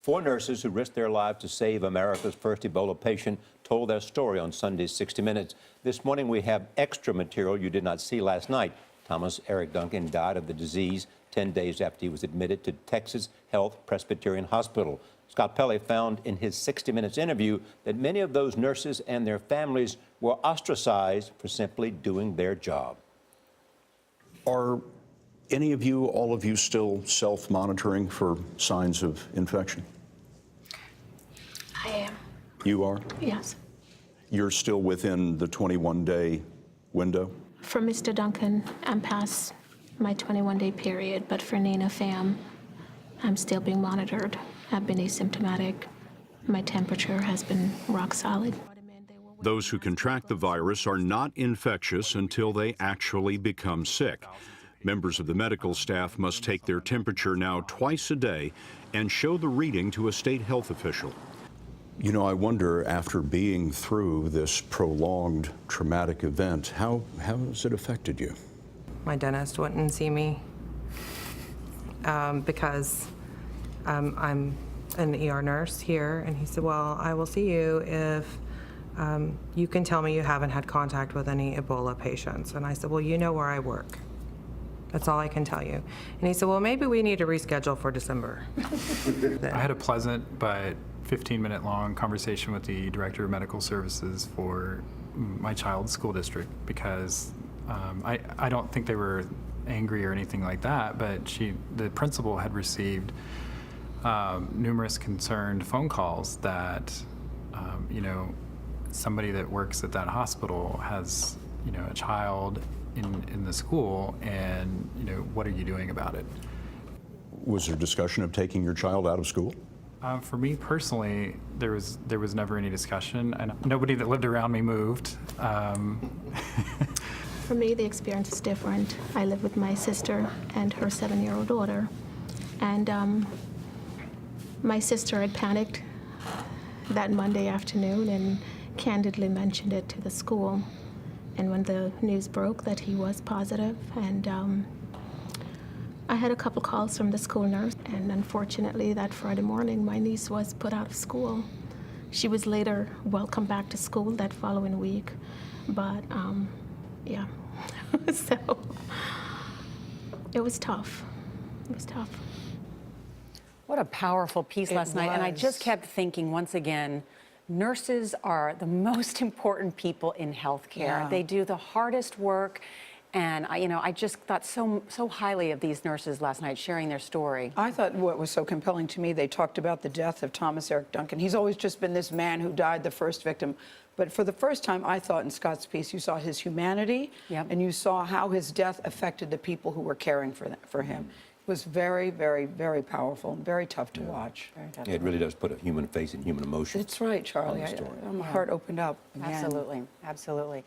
Four nurses who risked their lives to save America's first Ebola patient told their story on Sunday's 60 Minutes. This morning we have extra material you did not see last night. Thomas Eric Duncan died of the disease 10 days after he was admitted to Texas Health Presbyterian Hospital. Scott Pelley found in his 60 Minutes interview that many of those nurses and their families were ostracized for simply doing their job. Are any of you, all of you, still self-monitoring for signs of infection? I am. You are? Yes. You're still within the 21-day window? For Mr. Duncan, I'm past my 21-day period, but for Nina Pham, I'm still being monitored. I've been asymptomatic. My temperature has been rock solid. Those who contract the virus are not infectious until they actually become sick. Members of the medical staff must take their temperature now twice a day and show the reading to a state health official. You know, I wonder, after being through this prolonged traumatic event, how has it affected you? My dentist wouldn't see me because I'm an ER nurse here, and he said, well, I will see you if you can tell me you haven't had contact with any Ebola patients. And I said, well, you know where I work. That's all I can tell you. And he said, well, maybe we need to reschedule for December. I had a pleasant but 15-minute long conversation with the director of medical services for my child's school district because I don't think they were angry or anything like that, but the principal had received numerous concerned phone calls that, somebody that works at that hospital has, a child in the school, and what are you doing about it? Was there discussion of taking your child out of school? For me personally, there was never any discussion, and nobody that lived around me moved. For me, the experience is different. I live with my sister and her 7-year-old daughter, and my sister had panicked that Monday afternoon and candidly mentioned it to the school. And when the news broke that he was positive, and I had a couple calls from the school nurse, and unfortunately that Friday morning my niece was put out of school. She was later welcomed back to school that following week, but yeah, so it was tough. It was tough. What a powerful piece last night. And I just kept thinking once again, nurses are the most important people in healthcare. Yeah. They do the hardest work. And I just thought so highly of these nurses last night sharing their story. I thought what was so compelling to me, they talked about the death of Thomas Eric Duncan. He's always just been this man who died, the first victim. But for the first time, I thought in Scott's piece, you saw his humanity, Yep. and you saw how his death affected the people who were caring for him. It was very, very, very powerful and very tough to watch. Yeah, it really does put a human face and human emotion. That's right, Charlie. on the story. My heart opened up again. Absolutely, absolutely.